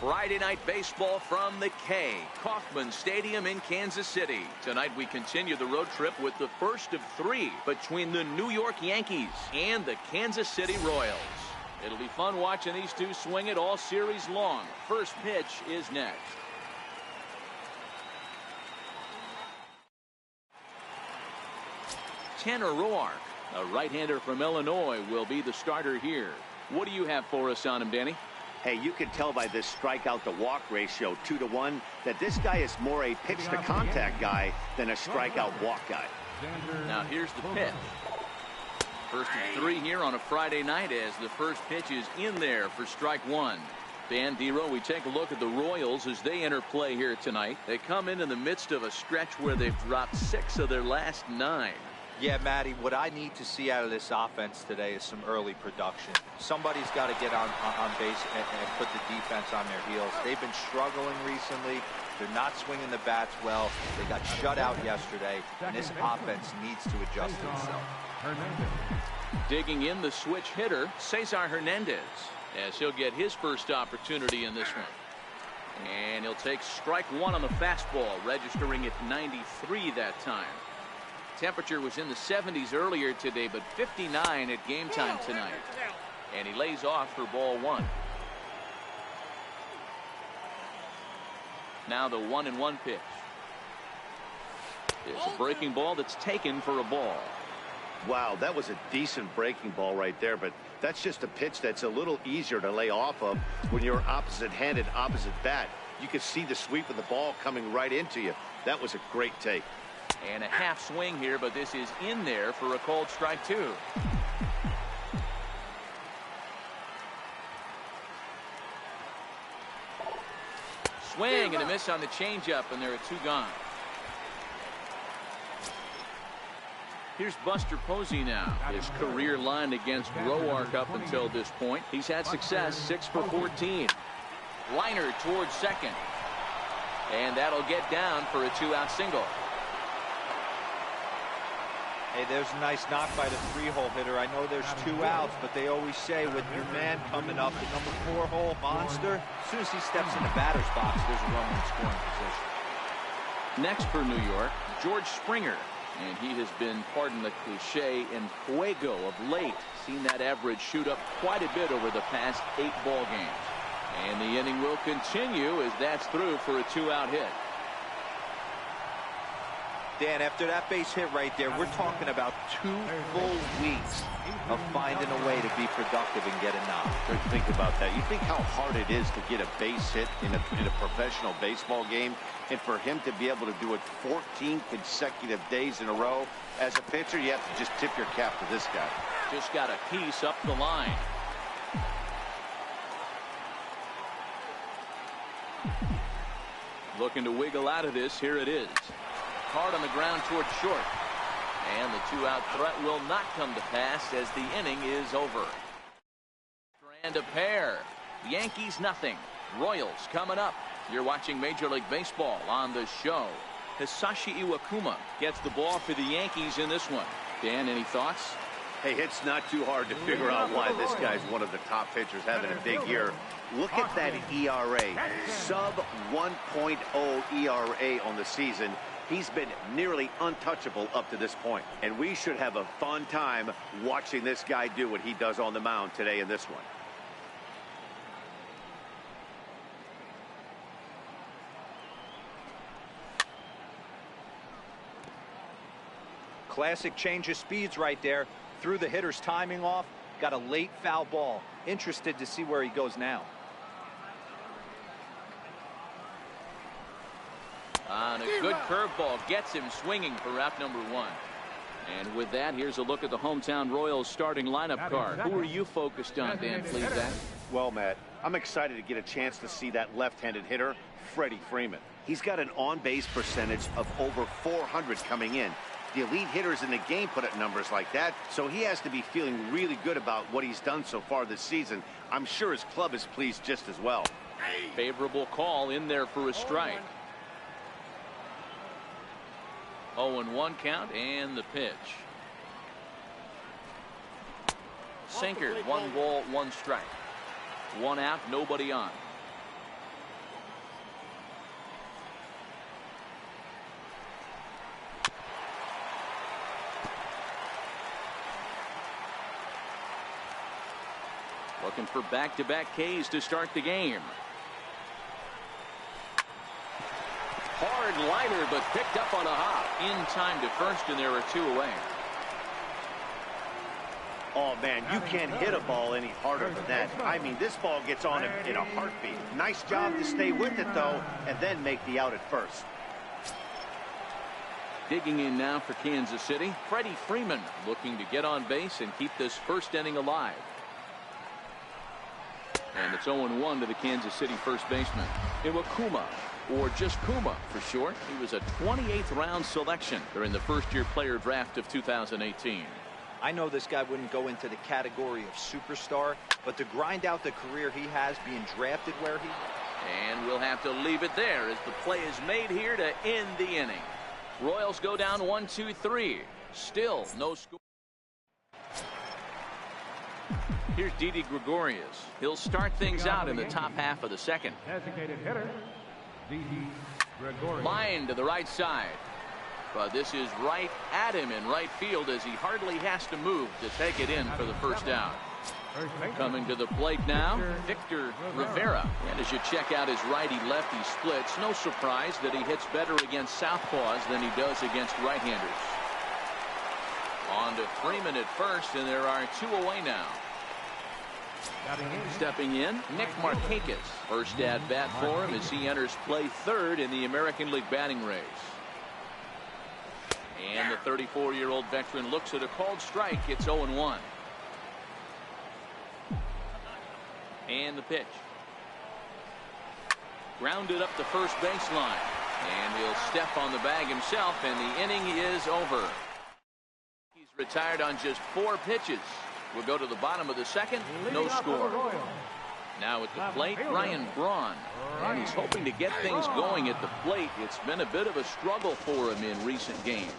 Friday night baseball from the K. Kauffman Stadium in Kansas City. Tonight we continue the road trip with the first of 3 between the New York Yankees and the Kansas City Royals. It'll be fun watching these two swing it all series long. First pitch is next. Tanner Roark, a right-hander from Illinois, will be the starter here. What do you have for us on him, Danny? Hey, you can tell by this strikeout to walk ratio 2-to-1 that this guy is more a pitch to contact guy than a strikeout walk guy. Now here's the pitch. First of 3 here on a Friday night as the first pitch is in there for strike 1. Dan Dero, we take a look at the Royals as they enter play here tonight. They come in the midst of a stretch where they've dropped 6 of their last 9. Yeah, Matty, what I need to see out of this offense today is some early production. Somebody's got to get on base and put the defense on their heels. They've been struggling recently. They're not swinging the bats well. They got shut out yesterday, and this offense needs to adjust itself. Digging in the switch hitter, Cesar Hernandez, as he'll get his first opportunity in this one. And he'll take strike 1 on the fastball, registering at 93 that time. Temperature was in the 70s earlier today, but 59 at game time tonight. And he lays off for ball 1. Now the 1-1 pitch. It's a breaking ball that's taken for a ball. Wow, that was a decent breaking ball right there, but that's just a pitch that's a little easier to lay off of when you're opposite-handed, opposite bat. You could see the sweep of the ball coming right into you. That was a great take. And a half swing here, but this is in there for a called strike 2. Swing and a miss on the changeup, and there are 2 gone. Here's Buster Posey now. His career line against Roark up until this point. He's had success, 6 for 14. Liner towards second. And that'll get down for a 2-out single. Hey, there's a nice knock by the 3-hole hitter. I know there's 2 outs, but they always say with your man coming up, the number 4-hole monster, as soon as he steps in the batter's box, there's a runner in scoring position. Next for New York, George Springer. And he has been, pardon the cliche, en fuego of late. Seen that average shoot up quite a bit over the past 8 ball games. And the inning will continue as that's through for a 2-out hit. Dan, after that base hit right there, we're talking about 2 full weeks of finding a way to be productive and get a knock. Think about that. You think how hard it is to get a base hit in a professional baseball game, and for him to be able to do it 14 consecutive days in a row. As a pitcher, you have to just tip your cap to this guy. Just got a piece up the line. Looking to wiggle out of this. Here it is. Hard on the ground towards short. And the 2-out threat will not come to pass as the inning is over. And a pair. Yankees nothing. Royals coming up. You're watching Major League Baseball on the show. Hisashi Iwakuma gets the ball for the Yankees in this one. Dan, any thoughts? Hey, it's not too hard to figure out why this guy's one of the top pitchers having a big year. Look at that ERA. Sub 1.0 ERA on the season. He's been nearly untouchable up to this point. And we should have a fun time watching this guy do what he does on the mound today in this one. Classic change of speeds right there. Threw the hitter's timing off. Got a late foul ball. Interested to see where he goes now. On a good curveball gets him swinging for out number 1. And with that, here's a look at the hometown Royals starting lineup card. Who are you focused on, Dan Plesac? Well, Matt, I'm excited to get a chance to see that left-handed hitter, Freddie Freeman. He's got an on-base percentage of over 400 coming in. The elite hitters in the game put up numbers like that, so he has to be feeling really good about what he's done so far this season. I'm sure his club is pleased just as well. Favorable call in there for a strike. 0-1 count and the pitch. Sinker, 1 ball, 1 strike. 1 out, nobody on. Looking for back-to-back Ks to start the game. Hard liner, but picked up on a hop. In time to first, and there are 2 away. Oh, man, you can't hit a ball any harder than that. I mean, this ball gets on him in a heartbeat. Nice job to stay with it, though, and then make the out at first. Digging in now for Kansas City, Freddie Freeman looking to get on base and keep this first inning alive. And it's 0-1 to the Kansas City first baseman. Iwakuma, or just Kuma for short. He was a 28th round selection during the first-year player draft of 2018. I know this guy wouldn't go into the category of superstar, but to grind out the career he has being drafted where he... And we'll have to leave it there as the play is made here to end the inning. Royals go down 1-2-3. Still no score. Here's Didi Gregorius. He'll start things out in the top half of the second. Designated hitter, Didi Gregorius. Line to the right side. But this is right at him in right field as he hardly has to move to take it in for the first down. Coming to the plate now, Victor Rivera. And as you check out his righty-lefty splits, no surprise that he hits better against southpaws than he does against right-handers. On to Freeman at first, and there are 2 away now. Stepping in, Nick Markakis. First at bat for him as he enters play third in the American League batting race. And the 34-year-old veteran looks at a called strike. It's 0-1. And the pitch. Grounded up the first baseline. And he'll step on the bag himself, and the inning is over. He's retired on just 4 pitches. We'll go to the bottom of the second. No score. Now at the plate, Ryan Braun. And he's hoping to get things going at the plate. It's been a bit of a struggle for him in recent games.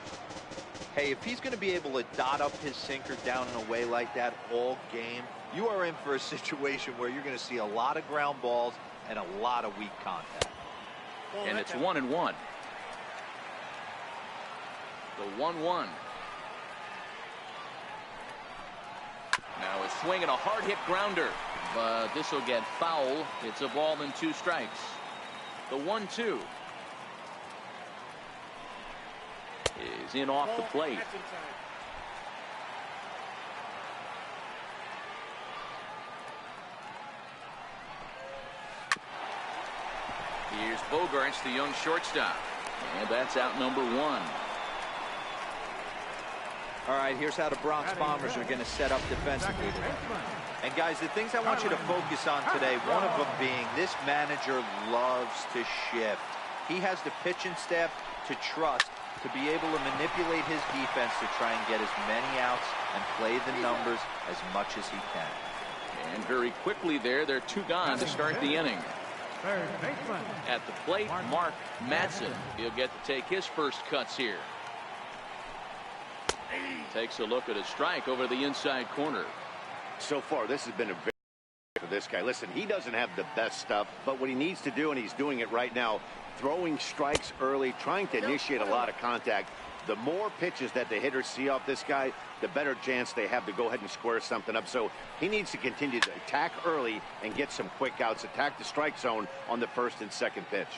Hey, if he's going to be able to dot up his sinker down in a way like that all game, you are in for a situation where you're going to see a lot of ground balls and a lot of weak contact. And it's 1-1. The 1-1. Now a swing and a hard hit grounder, but this will get foul. It's a ball and 2 strikes. The 1-2 is in off the plate. Here's Bogarts, the young shortstop, and that's out number 1. All right, here's how the Bronx Bombers are going to set up defensively today. And guys, the things I want you to focus on today, one of them being this manager loves to shift. He has the pitching staff to trust to be able to manipulate his defense to try and get as many outs and play the numbers as much as he can. And very quickly there, they're 2 gone to start the inning. At the plate, Mark Madsen. He'll get to take his first cuts here. Takes a look at a strike over the inside corner. So far, this has been a very for this guy. Listen, he doesn't have the best stuff, but what he needs to do, and he's doing it right now, throwing strikes early, trying to initiate a lot of contact. The more pitches that the hitters see off this guy, the better chance they have to go ahead and square something up. So he needs to continue to attack early and get some quick outs, attack the strike zone on the first and second pitch.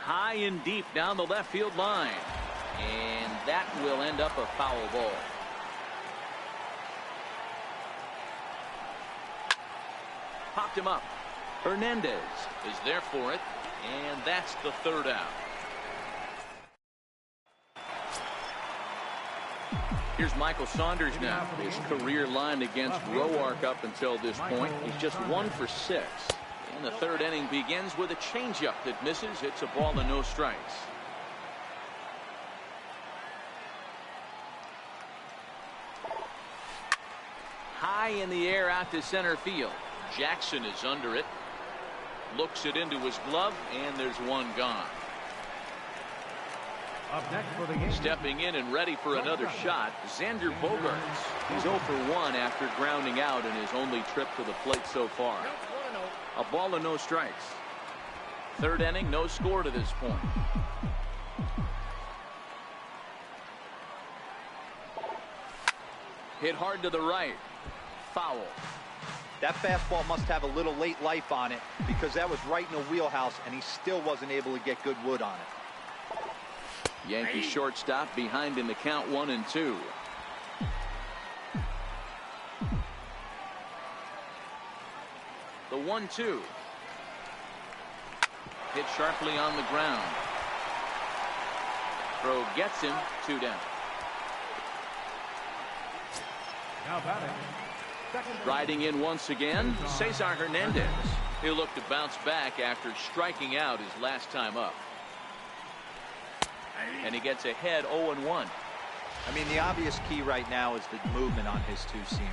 High and deep down the left field line. And that will end up a foul ball. Popped him up. Hernandez is there for it. And that's the 3rd out. Here's Michael Saunders now. His career line against Roark up until this point. He's just 1 for 6. And the 3rd inning begins with a changeup that misses. It's a ball and no strikes. High in the air out to center field. Jackson is under it. Looks it into his glove, and there's 1 gone. Up next for the game. Stepping in and ready for another shot, Xander Bogaerts. He's 0 for 1 after grounding out in his only trip to the plate so far. A ball and no strikes. 3rd inning, no score to this point. Hit hard to the right. Foul. That fastball must have a little late life on it because that was right in the wheelhouse, and he still wasn't able to get good wood on it. Yankee shortstop behind in the count 1-2. The 1-2. Hit sharply on the ground. Throw gets him. 2 down. Now batting. Riding in once again, Cesar Hernandez. He'll look to bounce back after striking out his last time up. And he gets ahead 0-1. I mean, the obvious key right now is the movement on his two-seamer.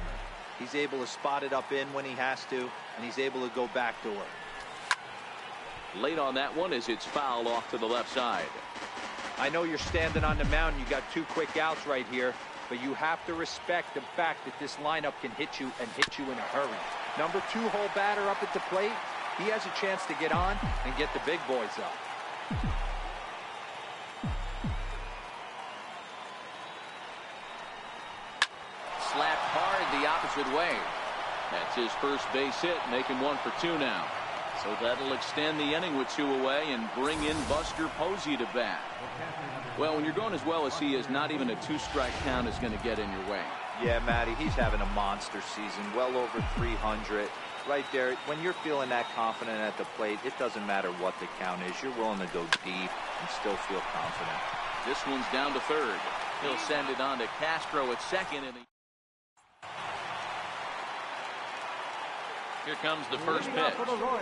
He's able to spot it up in when he has to, and he's able to go backdoor. Late on that one as it's fouled off to the left side. I know you're standing on the mound. You got 2 quick outs right here, but you have to respect the fact that this lineup can hit you and hit you in a hurry. Number 2-hole batter up at the plate. He has a chance to get on and get the big boys up. Slapped hard the opposite way. That's his first base hit, making 1 for 2 now. So that'll extend the inning with 2 away and bring in Buster Posey to bat. Well, when you're going as well as he is, not even a 2-strike count is going to get in your way. Yeah, Matty, he's having a monster season, well over 300. Right there, when you're feeling that confident at the plate, it doesn't matter what the count is. You're willing to go deep and still feel confident. This one's down to third. He'll send it on to Castro at second. And here comes the first pitch. For the Royals,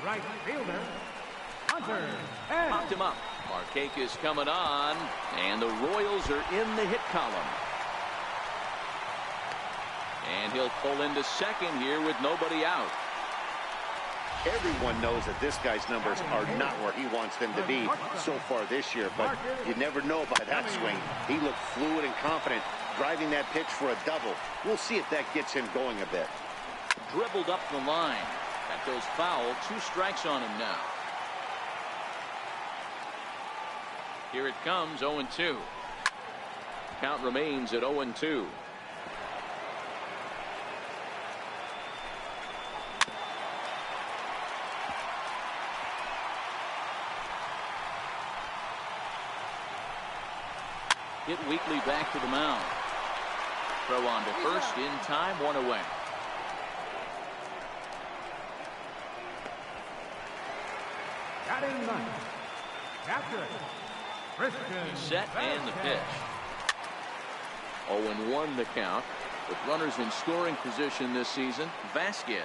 right fielder, Hunter. Popped him up. Markakis coming on, and the Royals are in the hit column. And he'll pull into second here with nobody out. Everyone knows that this guy's numbers are not where he wants them to be so far this year, but you never know by that swing. He looked fluid and confident, driving that pitch for a double. We'll see if that gets him going a bit. Dribbled up the line. That goes foul. 2 strikes on him now. Here it comes, 0-2. Count remains at 0-2. Hit weakly back to the mound. Throw on to first in time, 1 away. Batting ninth, captain, Christian. Set and the pitch. 0-1 the count. With runners in scoring position this season, Vasquez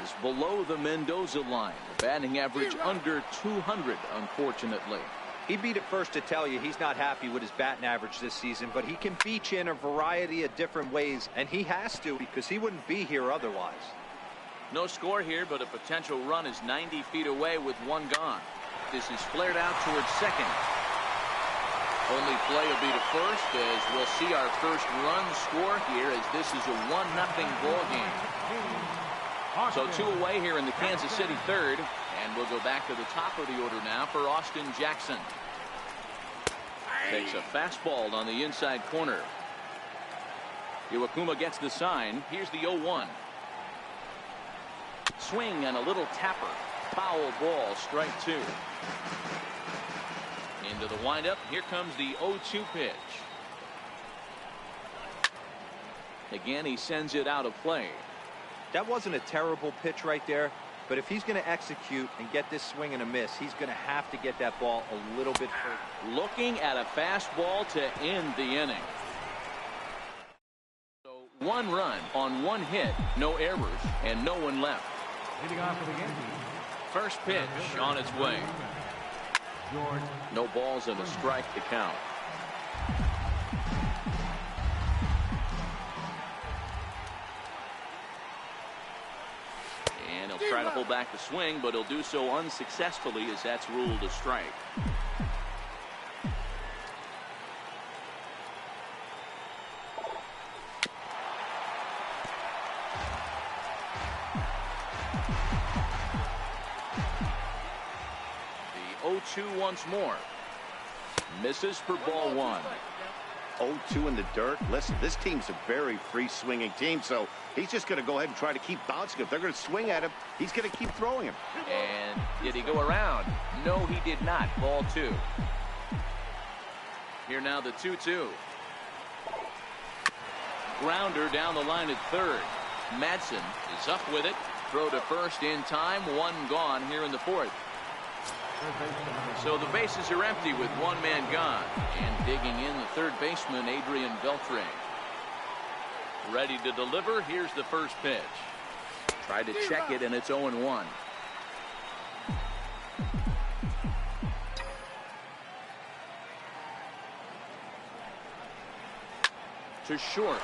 is below the Mendoza line. The batting average under 200, unfortunately. He'd be the first to tell you he's not happy with his batting average this season, but he can beat you in a variety of different ways, and he has to because he wouldn't be here otherwise. No score here, but a potential run is 90 feet away with 1 gone. This is flared out towards second. Only play will be to first as we'll see our first run score here as this is a 1-0 ball game. So 2 away here in the Kansas City third, and we'll go back to the top of the order now for Austin Jackson. Takes a fastball on the inside corner. Iwakuma gets the sign. Here's the 0-1. Swing and a little tapper. Foul ball, strike 2. Into the windup. Here comes the 0-2 pitch. Again, he sends it out of play. That wasn't a terrible pitch right there, but if he's going to execute and get this swing and a miss, he's going to have to get that ball a little bit further. Looking at a fastball to end the inning. So 1 run on 1 hit, no errors, and no one left. Leading off for the Yankees. First pitch on its way. George. No balls and a strike to count. And he'll try to pull back the swing, but he'll do so unsuccessfully as that's ruled a strike. The 0-2 once more. Misses for ball 1. 0-2 in the dirt. Listen, this team's a very free-swinging team, so he's just going to go ahead and try to keep bouncing. If they're going to swing at him, he's going to keep throwing him. And did he go around? No, he did not. Ball 2. Here now the 2-2. Grounder down the line at third. Madsen is up with it. Throw to first in time. 1 gone here in the 4th. So the bases are empty with 1 man gone. And digging in the third baseman, Adrian Beltre. Ready to deliver. Here's the first pitch. Tried to check it, and it's 0-1. To short.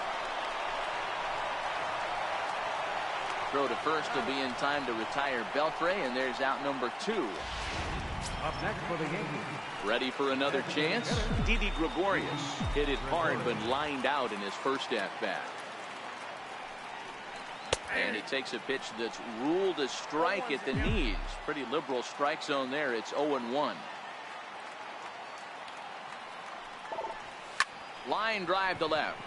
Throw to first to be in time to retire Beltre, and there's out number 2. Up next for the Yankees. Ready for another chance? Didi Gregorius hit it hard but lined out in his first at-bat. And he takes a pitch that's ruled a strike at the knees. Pretty liberal strike zone there. It's 0-1. Line drive to left.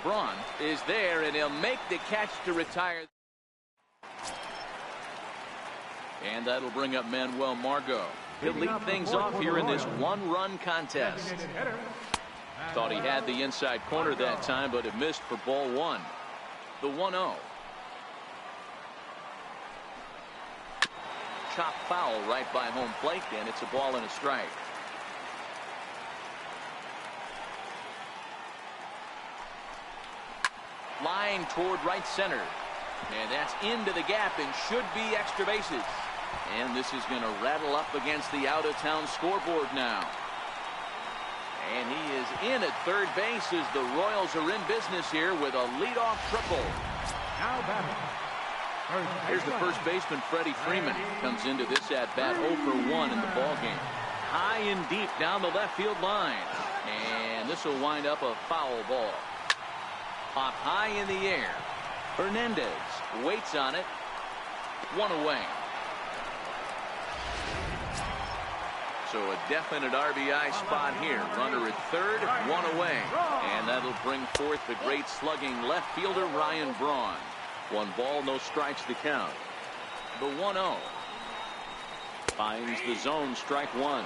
Braun is there, and he'll make the catch to retire. And that'll bring up Manuel Margot. He'll lead things off here in this 1-run contest. Thought he had the inside corner that time, but it missed for ball 1. The 1-0. Chop foul right by home plate, and it's a ball and a strike. Line toward right center. And that's into the gap and should be extra bases. And this is going to rattle up against the out-of-town scoreboard now. And he is in at third base as the Royals are in business here with a leadoff triple. Now batting. Here's the first baseman, Freddie Freeman. Comes into this at-bat 0 for 1 in the ballgame. High and deep down the left field line. And this will wind up a foul ball. Pop high in the air. Hernandez waits on it. 1 away. So a definite RBI spot here. Runner at third, 1 away. And that'll bring forth the great slugging left fielder Ryan Braun. 1 ball, no strikes to count. The 1-0. Finds the zone, strike 1.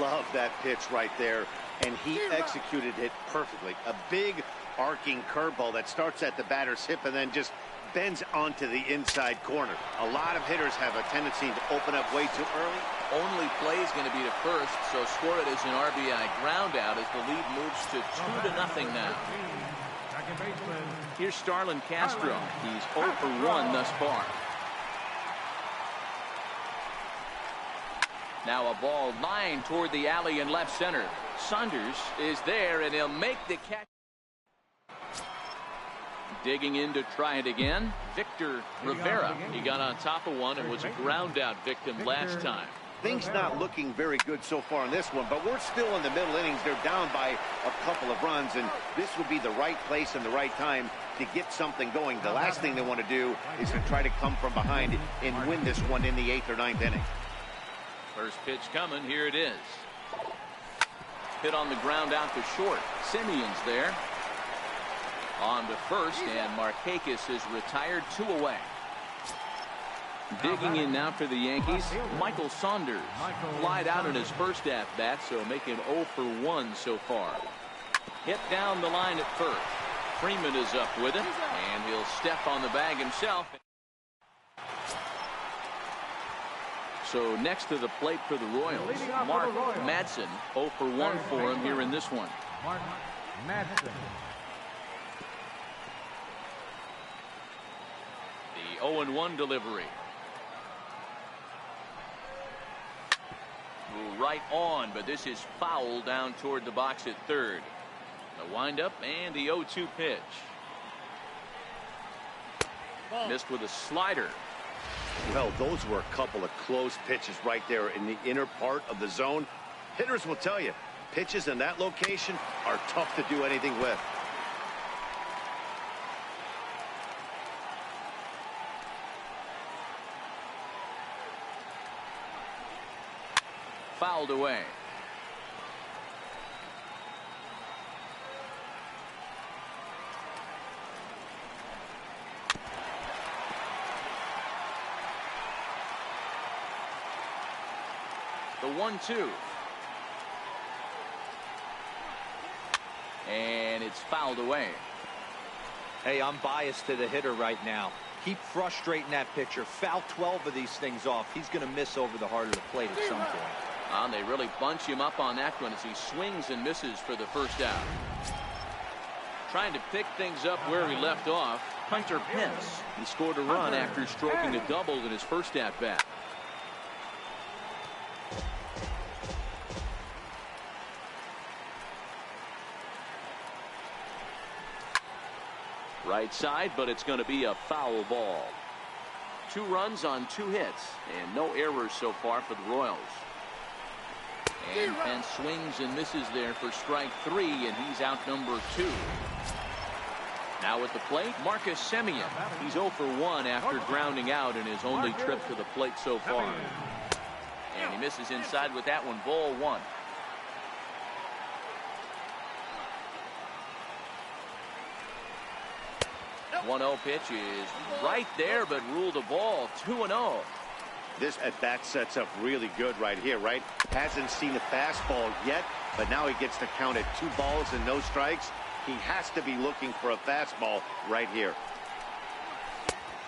Love that pitch right there. And he executed it perfectly. A big arcing curveball that starts at the batter's hip and then just bends onto the inside corner. A lot of hitters have a tendency to open up way too early. Only play is going to be to first, so score it as an RBI ground out as the lead moves to 2-0 now. Second baseman. Here's Starlin Castro. He's 0 for 1 thus far. Now a ball lined toward the alley in left center. Saunders is there, and he'll make the catch. Digging in to try it again. Victor Rivera. He got on top of one and was a ground out victim last time. Things not looking very good so far in this one, but we're still in the middle innings. They're down by a couple of runs, and this would be the right place and the right time to get something going. The last thing they want to do is to try to come from behind and win this one in the 8th or 9th inning. First pitch coming. Here it is. Hit on the ground out to short. Simeon's there. On to first, and Markakis is retired, 2 away. Digging in now for the Yankees, Michael Saunders. Flied out in his first at-bat, so making 0 for 1 so far. Hit down the line at first. Freeman is up with it, and he'll step on the bag himself. So next to the plate for the Royals, Mark Madsen. 0 for 1 for him here in this one. Mark Madsen. The 0-1 delivery. Right on, but this is foul down toward the box at third. The windup and the 0-2 pitch. Missed with a slider. Well, those were a couple of close pitches right there in the inner part of the zone. Hitters will tell you, pitches in that location are tough to do anything with. Fouled away. 1-2. And it's fouled away. Hey, I'm biased to the hitter right now. Keep frustrating that pitcher. Foul 12 of these things off. He's going to miss over the heart of the plate at some point. And they really bunch him up on that one as he swings and misses for the first out. Trying to pick things up where he left off, Hunter Pence. He scored a run after stroking a double in his first at-bat. Right side, but it's going to be a foul ball. 2 runs on 2 hits and no errors so far for the Royals. And Pence swings and misses there for strike 3, and he's out number 2. Now at the plate, Marcus Semien. He's 0 for 1 after grounding out in his only trip to the plate so far. And he misses inside with that one. Ball 1. 1-0 pitch is right there, but ruled a ball. 2-0. This at bat sets up really good right here, right? Hasn't seen a fastball yet, but now he gets to count at 2 balls and no strikes. He has to be looking for a fastball right here.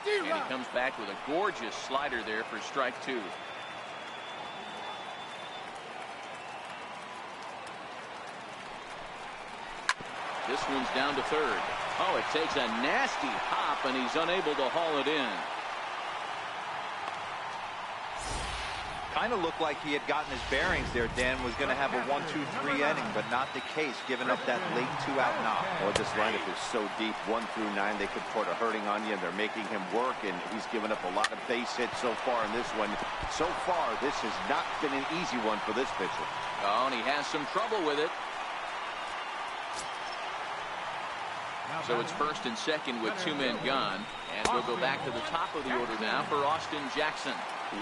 And he comes back with a gorgeous slider there for strike 2. This one's down to third. Oh, it takes a nasty hop, and he's unable to haul it in. Kind of looked like he had gotten his bearings there. Dan was going to have a 1-2-3 inning, but not the case, giving up that late 2-out knock. Well, this lineup is so deep, 1 through 9, they could put a hurting on you, and they're making him work, and he's given up a lot of base hits so far in this one. So far, this has not been an easy one for this pitcher. Oh, and he has some trouble with it. So it's first and second with 2 men gone, and we'll go back to the top of the order now for Austin Jackson.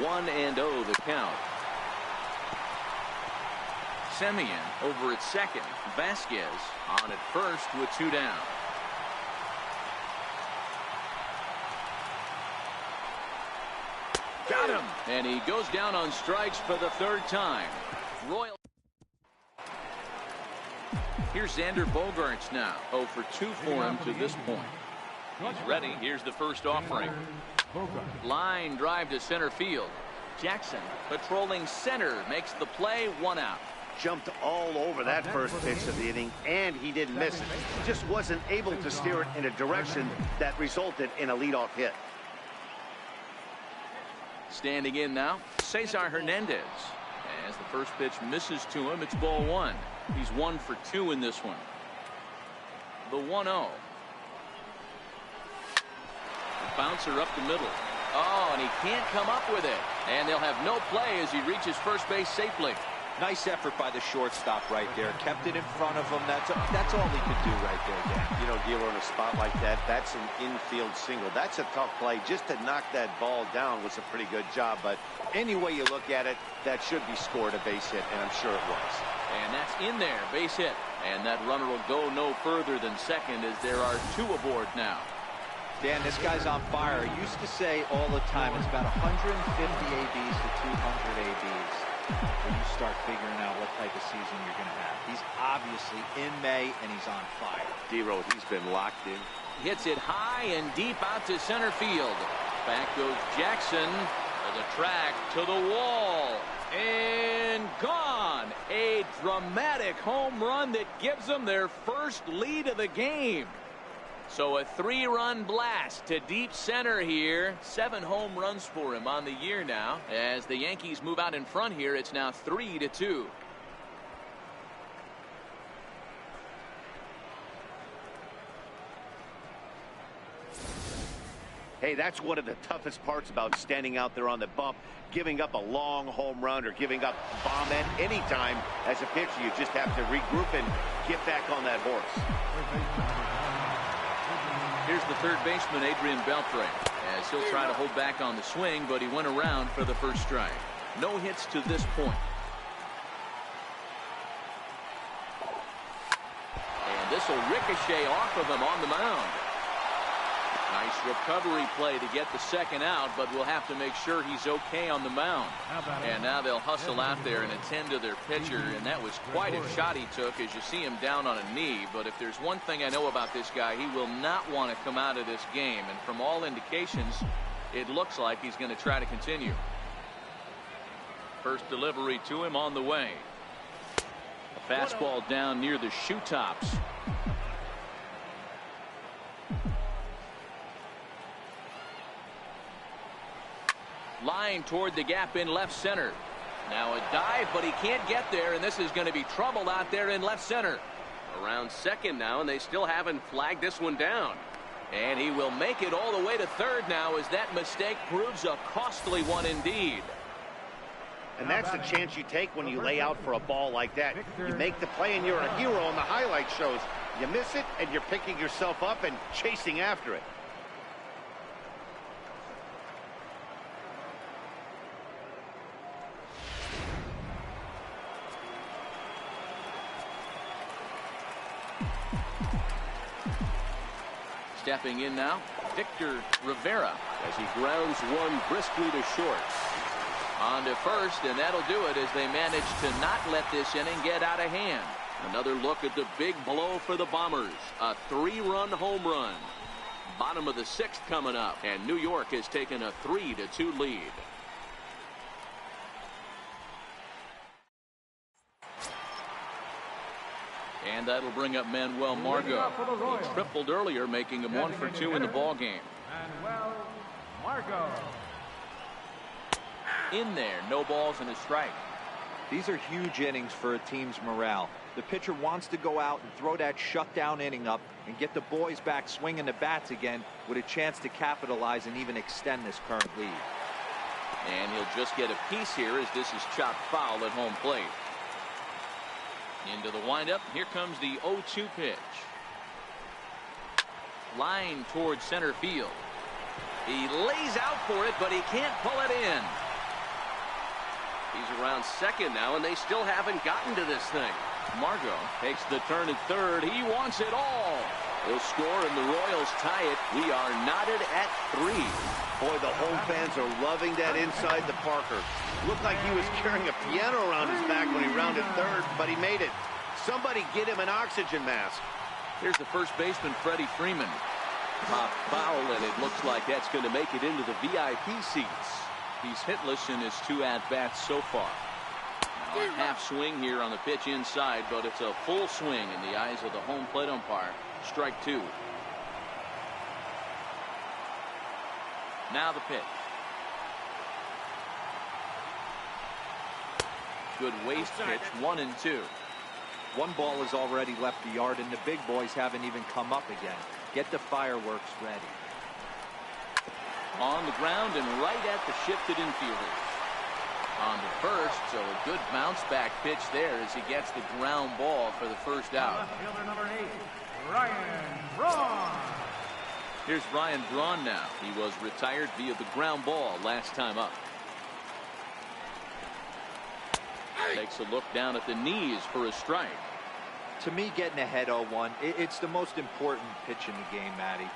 1-0 the count. Semien over at second. Vasquez on at first with 2 down. Got him, and he goes down on strikes for the 3rd time. Royal. Here's Xander Bogaerts now. 0 for 2 for him to this point. He's ready. Here's the first offering. Line drive to center field. Jackson patrolling center makes the play. 1 out. Jumped all over that first pitch of the inning, and he didn't miss it. Just wasn't able to steer it in a direction that resulted in a leadoff hit. Standing in now, Cesar Hernandez. As the first pitch misses to him, it's ball 1. He's 1 for 2 in this one. The 1-0. Bouncer up the middle. Oh, and he can't come up with it. And they'll have no play as he reaches first base safely. Nice effort by the shortstop right there. Kept it in front of him. That's all he could do right there, Dan. You know, dealer in a spot like that, that's an infield single. That's a tough play. Just to knock that ball down was a pretty good job. But any way you look at it, that should be scored a base hit, and I'm sure it was. And that's in there, base hit. And that runner will go no further than second as there are 2 aboard now. Dan, this guy's on fire. I used to say all the time it's about 150 ABs to 200 ABs when you start figuring out what type of season you're going to have. He's obviously in May, and he's on fire. D-Road, he's been locked in. Hits it high and deep out to center field. Back goes Jackson to the track, to the wall, and gone. A dramatic home run that gives them their first lead of the game. So a 3-run blast to deep center here. 7 home runs for him on the year now. As the Yankees move out in front here, it's now 3-2. Hey, that's one of the toughest parts about standing out there on the bump. Giving up a long home run or giving up bomb at any time as a pitcher. You just have to regroup and get back on that horse. Here's the third baseman, Adrian Beltre, as he'll try to hold back on the swing, but he went around for the first strike. No hits to this point. And this will ricochet off of him on the mound. Nice recovery play to get the second out, but we'll have to make sure he's okay on the mound. And now they'll hustle out there and attend to their pitcher, and that was quite a shot he took as you see him down on a knee. But if there's one thing I know about this guy, he will not want to come out of this game, and from all indications it looks like he's going to try to continue. First delivery to him on the way. A fastball down near the shoe tops. Line toward the gap in left center. Now a dive, but he can't get there, and this is going to be trouble out there in left center. Around second now, and they still haven't flagged this one down. And he will make it all the way to third now as that mistake proves a costly one indeed. And that's the chance you take when you lay out for a ball like that. You make the play and you're a hero on the highlight shows. You miss it and you're picking yourself up and chasing after it. Stepping in now, Victor Rivera as he grounds one briskly to short. On to first, and that'll do it as they manage to not let this inning get out of hand. Another look at the big blow for the Bombers. A 3-run home run. Bottom of the 6th coming up, and New York has taken a 3-2 lead. And that'll bring up Manuel Margot. He tripled earlier, making him 1 for 2 in the ball game. Manuel Margot. In there, no balls and a strike. These are huge innings for a team's morale. The pitcher wants to go out and throw that shutdown inning up and get the boys back swinging the bats again with a chance to capitalize and even extend this current lead. And he'll just get a piece here as this is chopped foul at home plate. Into the windup. Here comes the 0-2 pitch. Line towards center field. He lays out for it, but he can't pull it in. He's around second now, and they still haven't gotten to this thing. Margot takes the turn at third. He wants it all. He'll score, and the Royals tie it. We are knotted at 3. Boy, the home fans are loving that inside the Parker. Looked like he was carrying a piano around his back when he rounded third, but he made it. Somebody get him an oxygen mask. Here's the first baseman, Freddie Freeman. Pop foul, and it looks like that's going to make it into the VIP seats. He's hitless in his 2 at-bats so far. Now a half swing here on the pitch inside, but it's a full swing in the eyes of the home plate umpire. Strike 2. Now the pitch. Good waste pitch, 1-2. 1 ball has already left the yard, and the big boys haven't even come up again. Get the fireworks ready. On the ground and right at the shifted infielders. On to first, so a good bounce back pitch there as he gets the ground ball for the first out. Fielder number 8, Ryan Braun. Here's Ryan Braun now. He was retired via the ground ball last time up. Takes a look down at the knees for a strike. To me, getting ahead 0-1, it's the most important pitch in the game, Matty.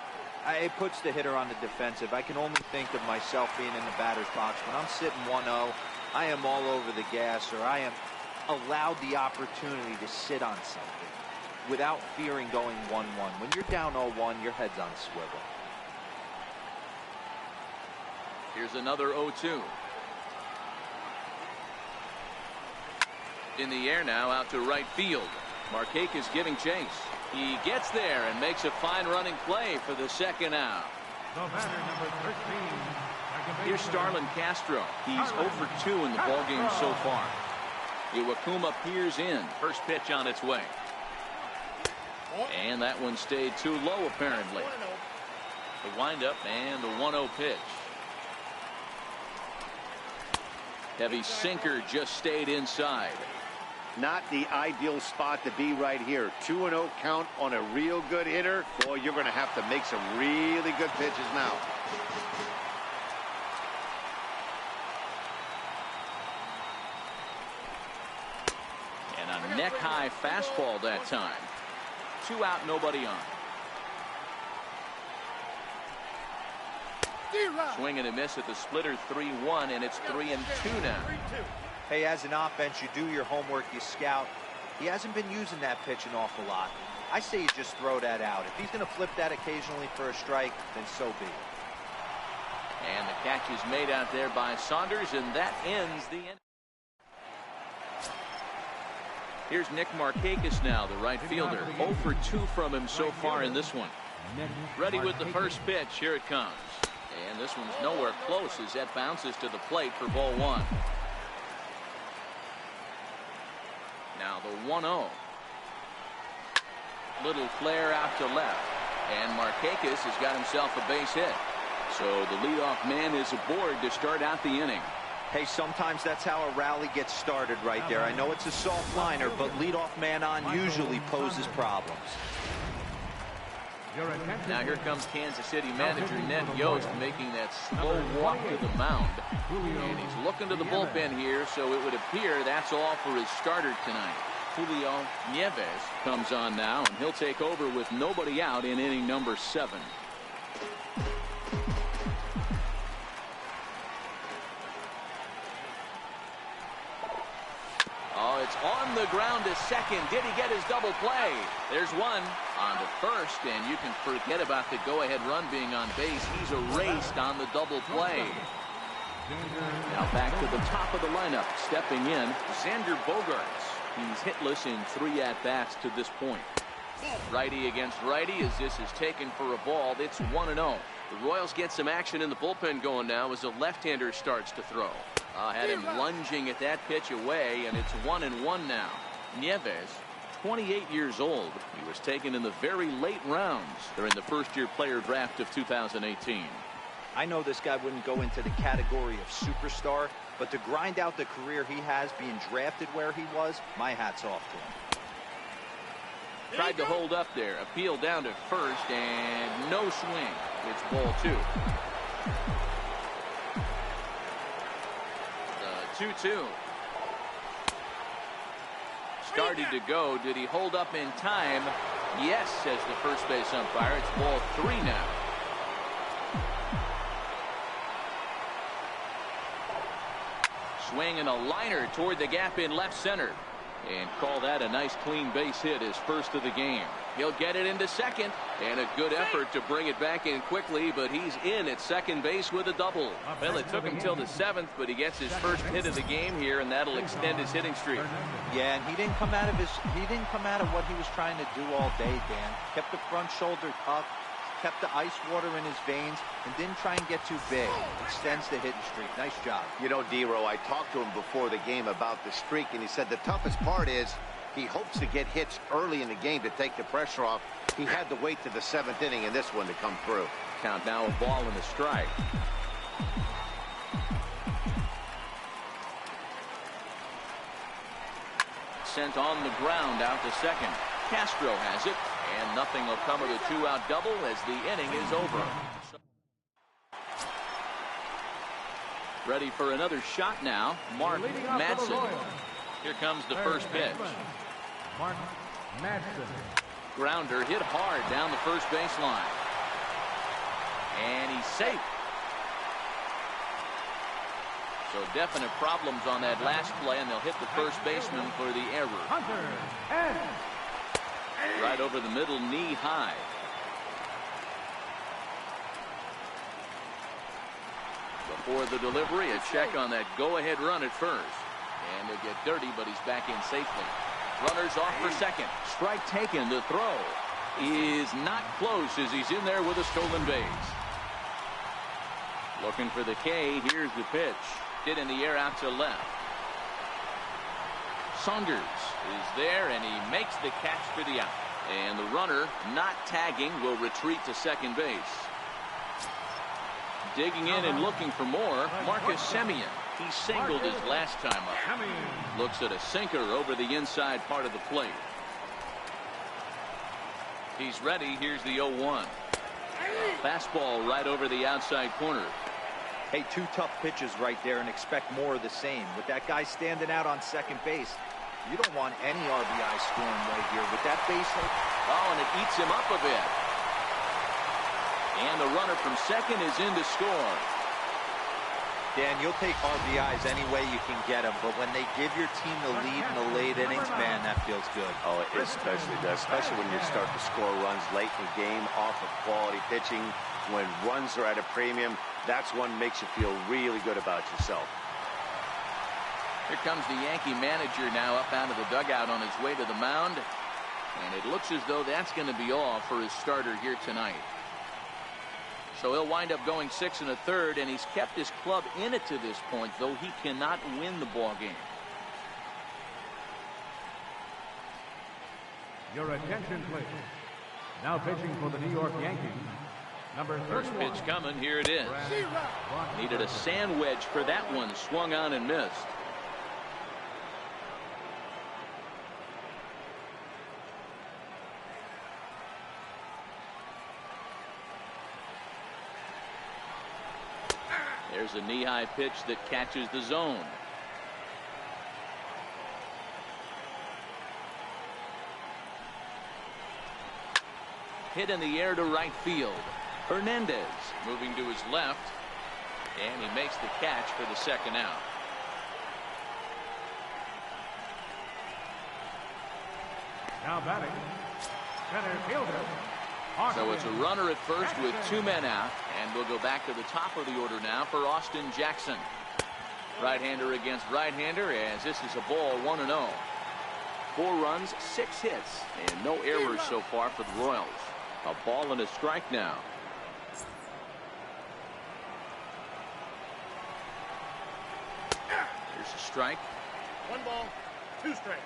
It puts the hitter on the defensive. I can only think of myself being in the batter's box. When I'm sitting 1-0, I am all over the gas, or I am allowed the opportunity to sit on something without fearing going 1-1. When you're down 0-1, your head's on a swivel. Here's another 0-2. In the air now, out to right field. Markakis is giving chase. He gets there and makes a fine running play for the second out. The batter number 13. Here's Starlin Castro. He's 0 for 2 in the ballgame so far. Iwakuma peers in. First pitch on its way. And that one stayed too low apparently. The windup and the 1-0 pitch. Heavy sinker just stayed inside. Not the ideal spot to be right here. 2-0 count on a real good hitter. Boy, you're going to have to make some really good pitches now. And a neck-high fastball that time. 2 out, nobody on. Swing and a miss at the splitter, 3-1, and it's 3-2 now. Hey, as an offense, you do your homework, you scout. He hasn't been using that pitch an awful lot. I say you just throw that out. If he's going to flip that occasionally for a strike, then so be it. And the catch is made out there by Saunders, and that ends the inning. Here's Nick Markakis now, the right fielder. 0 for 2 from him so far in this one. Ready with the first pitch. Here it comes. And this one's nowhere close as that bounces to the plate for ball 1. Now the 1-0. Little flare out to left. And Markakis has got himself a base hit. So the leadoff man is aboard to start out the inning. Hey, sometimes that's how a rally gets started right there. I know it's a soft liner, but leadoff man on usually poses problems. Now here comes Kansas City manager Ned Yost making that slow walk to the mound. And he's looking to the bullpen here, so it would appear that's all for his starter tonight. Julio Nieves comes on now, and he'll take over with nobody out in inning number 7. Oh, it's on the ground to second. Did he get his double play? There's one on to first, and you can forget about the go-ahead run being on base. He's erased on the double play. Now back to the top of the lineup. Stepping in, Xander Bogaerts. He's hitless in 3 at-bats to this point. Righty against righty as this is taken for a ball. It's 1-0. The Royals get some action in the bullpen going now as a left-hander starts to throw. Had him lunging at that pitch away, and it's 1-1 now. Nieves, 28 years old. He was taken in the very late rounds during the first-year player draft of 2018. I know this guy wouldn't go into the category of superstar, but to grind out the career he has being drafted where he was, my hat's off to him. Tried to hold up there. Appeal down to first, and no swing. It's ball 2. The 2-2. Started to go. Did he hold up in time? Yes, says the first base umpire. It's ball 3 now. Swing and a liner toward the gap in left center. And call that a nice clean base hit, his first of the game. He'll get it into second, and a good effort to bring it back in quickly, but he's in at second base with a double. Well, it took him till the 7th, but he gets his first hit of the game here, and that'll extend his hitting streak. Yeah, and he didn't come out of what he was trying to do all day, Dan. Kept the front shoulder tucked, kept the ice water in his veins, and didn't try and get too big. Extends the hitting streak. Nice job. You know, D-Row, I talked to him before the game about the streak, and he said the toughest part is he hopes to get hits early in the game to take the pressure off. He had to wait to the 7th inning in this one to come through. Count now, a ball and a strike. Sent on the ground out to second. Castro has it. And nothing will come of the 2-out double as the inning is over. Ready for another shot now. Mark Madsen. Here comes the first pitch. Mark Madsen. Grounder hit hard down the first baseline. And he's safe. So definite problems on that last play, and they'll hit the first baseman for the error. Right over the middle, knee high. Before the delivery, a check on that go-ahead run at first. And he'll get dirty, but he's back in safely. Runners off for second. Strike taken. The throw is not close as he's in there with a stolen base. Looking for the K. Here's the pitch. Hit in the air out to left. Saunders is there, and he makes the catch for the out. And the runner, not tagging, will retreat to second base. Digging in and looking for more, Marcus Semien. He singled his last time up. Looks at a sinker over the inside part of the plate. He's ready. Here's the 0-1. Fastball right over the outside corner. Hey, 2 tough pitches right there, and expect more of the same. With that guy standing out on second base, you don't want any RBI scoring right here. With that base hit. Oh, and it eats him up a bit. And the runner from second is in to score. Dan, you'll take RBIs any way you can get them, but when they give your team the lead in the late innings, man, that feels good. Oh, it especially does, especially when you start to score runs late in the game off of quality pitching. When runs are at a premium, that's one makes you feel really good about yourself. Here comes the Yankee manager now up out of the dugout on his way to the mound. And it looks as though that's going to be all for his starter here tonight. So he'll wind up going 6 1/3, and he's kept his club in it to this point, though he cannot win the ball game. Your attention, please. Now pitching for the New York Yankees, number 31. First pitch coming. Here it is. Needed a sand wedge for that one. Swung on and missed. There's a knee-high pitch that catches the zone. Hit in the air to right field. Hernandez moving to his left, and he makes the catch for the second out. Now batting, center fielder. So it's a runner at first with 2 men out, and we'll go back to the top of the order now for Austin Jackson. Right-hander against right-hander, as this is a ball 1-0. 4 runs, 6 hits, and no errors so far for the Royals. A ball and a strike now. Here's a strike. 1 ball, 2 strikes.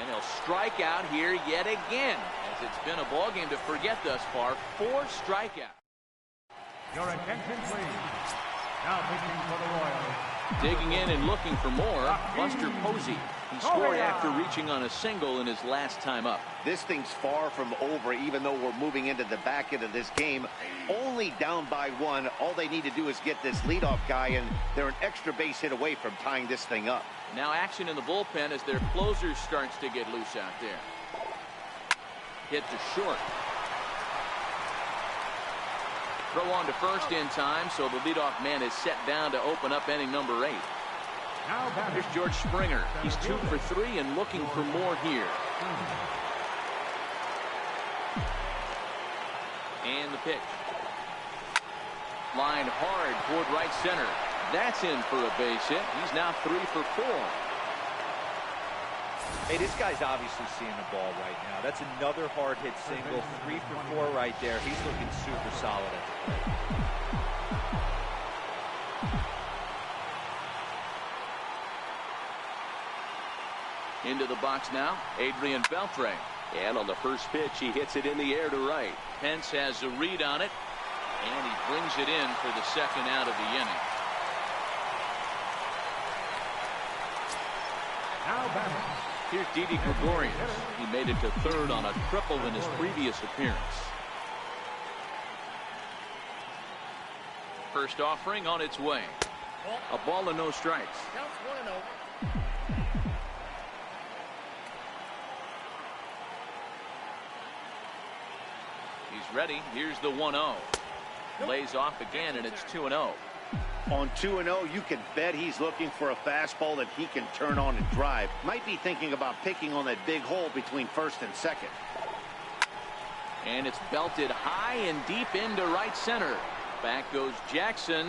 And he'll strike out here yet again, as it's been a ball game to forget thus far. 4 strikeouts. Your attention, please. Now pitching for the Royals. Digging in and looking for more, Buster Posey. He scored after reaching on a single in his last time up. This thing's far from over, even though we're moving into the back end of this game. Only down by 1. All they need to do is get this leadoff guy, and they're an extra base hit away from tying this thing up. Now action in the bullpen as their closer starts to get loose out there. Hit to short. Throw on to first in time, so the leadoff man is set down to open up inning number 8. Now batting. Here's George Springer. He's 2 for 3 and looking for more here. And the pitch. Line hard toward right center. That's in for a base hit. He's now 3 for 4. Hey, this guy's obviously seeing the ball right now. That's another hard hit single. 3 for 4 right there. He's looking super solid at the plate. Into the box now, Adrian Beltre. And on the first pitch, he hits it in the air to right. Pence has a read on it, and he brings it in for the second out of the inning. Now batting. Here's Didi Gregorius. He made it to third on a triple in his previous appearance. First offering on its way. A ball and no strikes. Counts 1-0. He's ready. Here's the 1-0. Lays off again, and it's 2-0. On 2-0, you can bet he's looking for a fastball that he can turn on and drive. Might be thinking about picking on that big hole between first and second. And it's belted high and deep into right center. Back goes Jackson.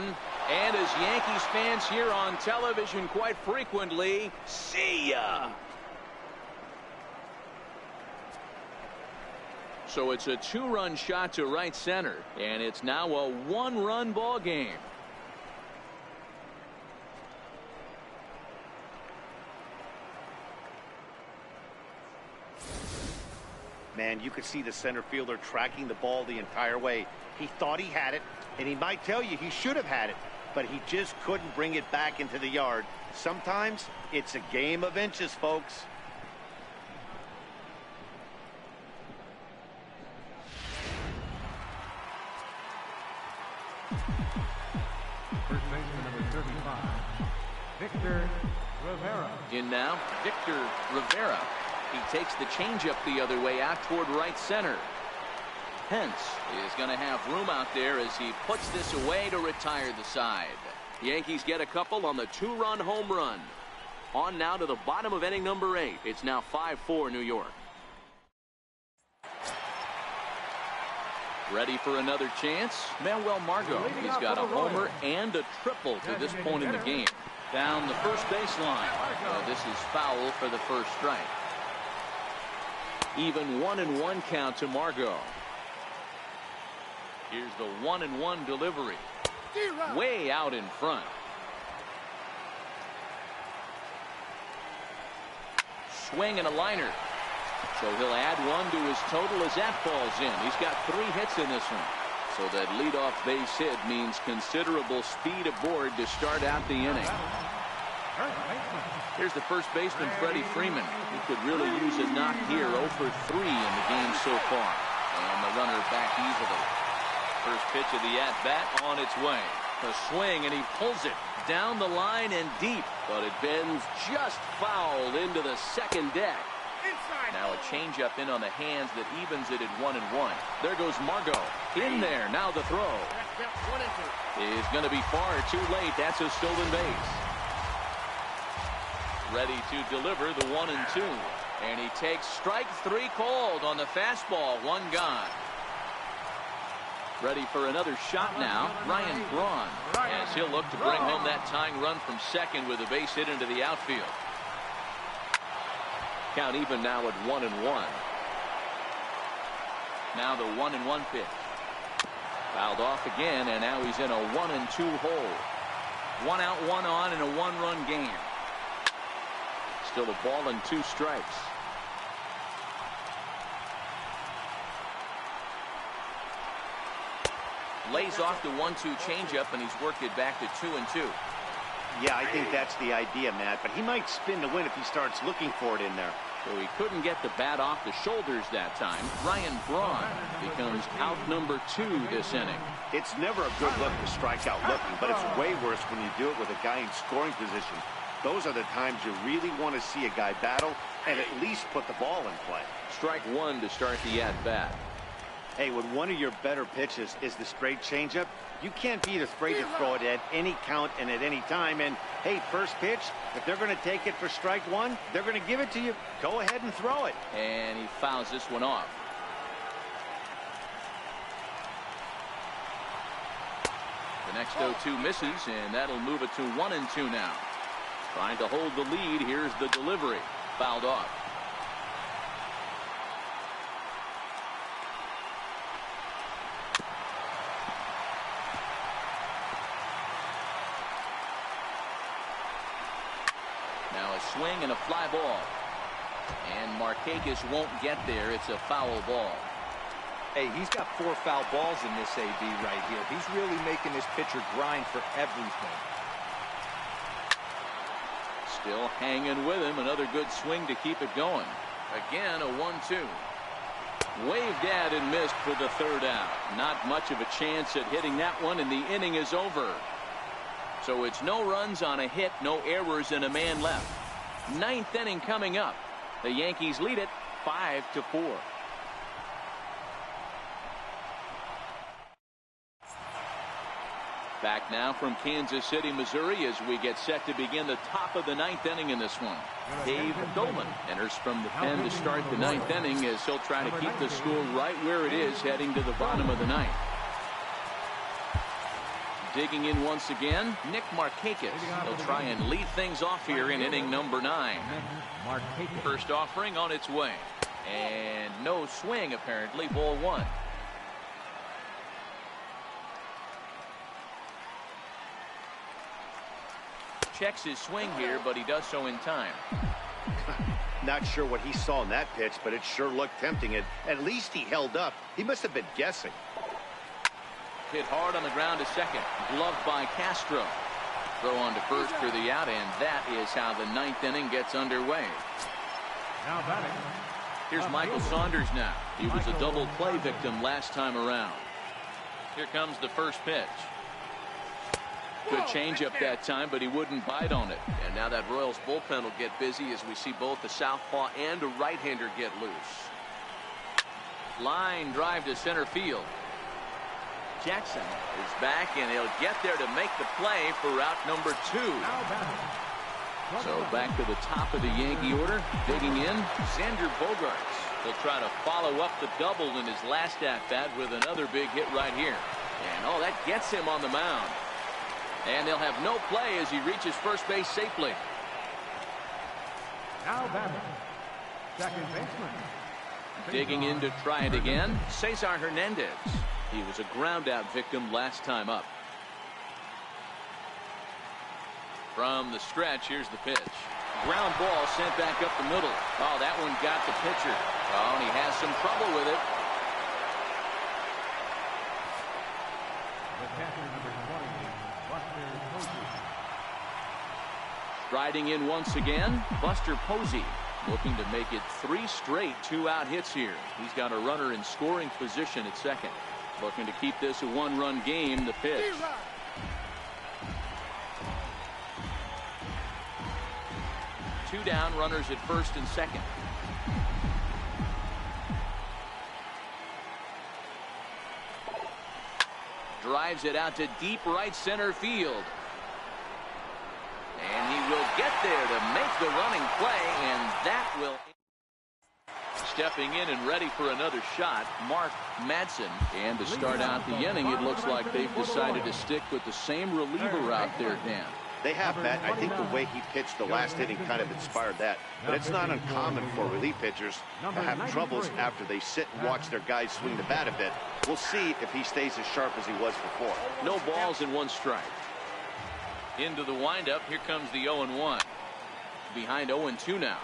And as Yankees fans hear on television quite frequently, see ya! So it's a 2-run shot to right center, and it's now a 1-run ball game. Man, you could see the center fielder tracking the ball the entire way. He thought he had it, and he might tell you he should have had it, but he just couldn't bring it back into the yard. Sometimes it's a game of inches, folks. First baseman number 35, Victor Rivera. In now, Victor Rivera. He takes the changeup the other way out toward right center. Pence is going to have room out there as he puts this away to retire the side. Yankees get a couple on the 2-run home run. On now to the bottom of inning number 8. It's now 5-4 New York. Ready for another chance? Manuel Margot. He's got a homer and a triple to this point in the game. Down the first baseline. This is foul for the first strike. Even 1-1 count to Margot. Here's the 1-1 delivery. Way out in front. Swing and a liner. So he'll add one to his total as that falls in. He's got 3 hits in this one. So that leadoff base hit means considerable speed aboard to start out the inning. Here's the first baseman, Freddie Freeman. He could really use a knock here. 0 for 3 in the game so far. And the runner back easily. First pitch of the at-bat on its way. A swing, and he pulls it down the line and deep. But it bends just foul into the second deck. Now a changeup in on the hands that evens it at 1-1. There goes Margot. In there. Now the throw. Is going to be far too late. That's a stolen base. Ready to deliver the 1-2. And he takes strike 3 called on the fastball. 1 gone. Ready for another shot now. Ryan Braun. As he'll look to bring home that tying run from second with a base hit into the outfield. Count even now at 1-1. Now the 1-1 pitch. Fouled off again, and now he's in a 1-2 hole. 1 out, 1 on in a 1-run game. Still a ball and 2 strikes. Lays off the 1-2 changeup, and he's worked it back to 2-2. Yeah, I think that's the idea, Matt. But he might spin to win if he starts looking for it in there. So he couldn't get the bat off the shoulders that time. Ryan Braun becomes out number 2 this inning. It's never a good look to strike out looking, but it's way worse when you do it with a guy in scoring position. Those are the times you really want to see a guy battle and at least put the ball in play. Strike 1 to start the at-bat. Hey, when one of your better pitches is the straight changeup, you can't be afraid to throw it at any count and at any time. And, hey, first pitch, if they're going to take it for strike 1, they're going to give it to you. Go ahead and throw it. And he fouls this one off. The next 0-2 misses, and that'll move it to 1-2 now. Trying to hold the lead. Here's the delivery. Fouled off. Now a swing and a fly ball. And Markakis won't get there. It's a foul ball. Hey, he's got 4 foul balls in this AB right here. He's really making this pitcher grind for everything. Still hanging with him. Another good swing to keep it going. Again, a 1-2. Waved at and missed for the 3rd out. Not much of a chance at hitting that one, and the inning is over. So it's no runs on a hit, no errors, and a man left. 9th inning coming up. The Yankees lead it 5-4. Back now from Kansas City, Missouri, as we get set to begin the top of the 9th inning in this one. Dave Dolman enters from the pen to start the 9th inning as he'll try to keep the score right where it is heading to the bottom of the 9th. Digging in once again, Nick Markakis. He'll try and lead things off here in inning number 9. First offering on its way. And no swing, apparently. Ball 1. Checks his swing here, but he does so in time. Not sure what he saw in that pitch, but it sure looked tempting. At least he held up. He must have been guessing. Hit hard on the ground to second. Gloved by Castro. Throw on to first for the out, and that is how the 9th inning gets underway. Now batting. Here's Michael Saunders now. He was a double play victim last time around. Here comes the first pitch. Good changeup that time, but he wouldn't bite on it. And now that Royals bullpen will get busy as we see both the southpaw and a right-hander get loose. Line drive to center field. Jackson is back, and he'll get there to make the play for route number 2. So back to the top of the Yankee order. Digging in, Xander Bogaerts. He'll try to follow up the double in his last at-bat with another big hit right here. And oh, that gets him on the mound. And they'll have no play as he reaches first base safely. Now batting, second baseman. Digging in to try it again, Cesar Hernandez. He was a ground-out victim last time up. From the stretch, here's the pitch. Ground ball sent back up the middle. Oh, that one got the pitcher. Oh, and he has some trouble with it. The catcher, number 20, Buster Posey. Striding in once again, Buster Posey. Looking to make it 3 straight 2-out hits here. He's got a runner in scoring position at second. Looking to keep this a 1-run game. The pitch. 2 down, runners at first and second. Drives it out to deep right center field. And he will get there to make the running play, and that will... Stepping in and ready for another shot, Mark Madsen. And to start out the inning, it looks like they've decided to stick with the same reliever out there, Dan. They have, Matt. I think the way he pitched the last inning kind of inspired that. But it's not uncommon for relief pitchers to have troubles after they sit and watch their guys swing the bat a bit. We'll see if he stays as sharp as he was before. No balls and 1 strike. Into the windup. Here comes the 0-1. Behind 0-2 now.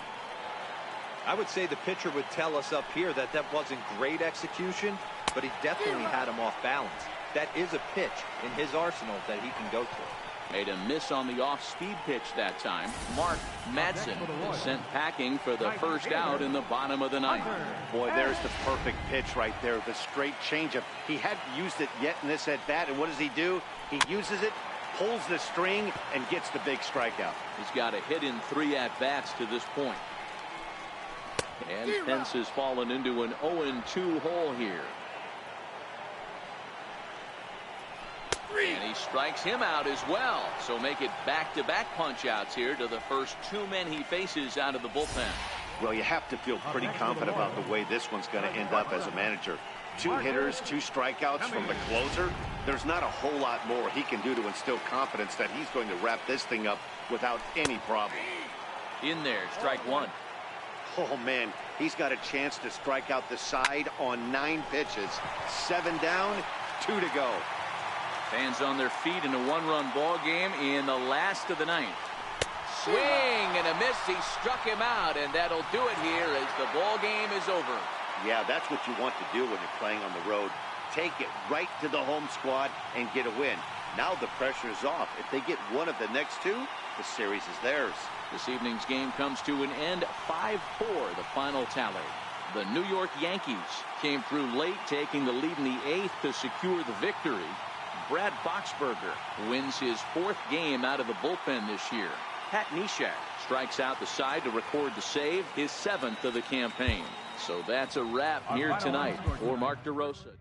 I would say the pitcher would tell us up here that that wasn't great execution, but he definitely had him off balance. That is a pitch in his arsenal that he can go to. Made a miss on the off-speed pitch that time. Mark Madsen is sent packing for the first out in the bottom of the 9th. Boy, there's the perfect pitch right there. The straight changeup. He hadn't used it yet in this at-bat, and what does he do? He uses it, pulls the string, and gets the big strikeout. He's got a hit in 3 at-bats to this point. And Pence has fallen into an 0-2 hole here. And he strikes him out as well. So make it back-to-back punch-outs here to the first 2 men he faces out of the bullpen. Well, you have to feel pretty confident about the way this one's going to end up as a manager. 2 hitters, 2 strikeouts from the closer. There's not a whole lot more he can do to instill confidence that he's going to wrap this thing up without any problem. In there, strike 1. Oh, man, he's got a chance to strike out the side on 9 pitches. 7 down, 2 to go. Fans on their feet in a 1-run ball game in the last of the 9th. Swing and a miss. He struck him out, and that'll do it here as the ball game is over. Yeah, that's what you want to do when you're playing on the road. Take it right to the home squad and get a win. Now the pressure is off. If they get one of the next 2, the series is theirs. This evening's game comes to an end 5-4, the final tally. The New York Yankees came through late, taking the lead in the 8th to secure the victory. Brad Boxberger wins his 4th game out of the bullpen this year. Pat Neshek strikes out the side to record the save, his 7th of the campaign. So that's a wrap here tonight for Mark DeRosa.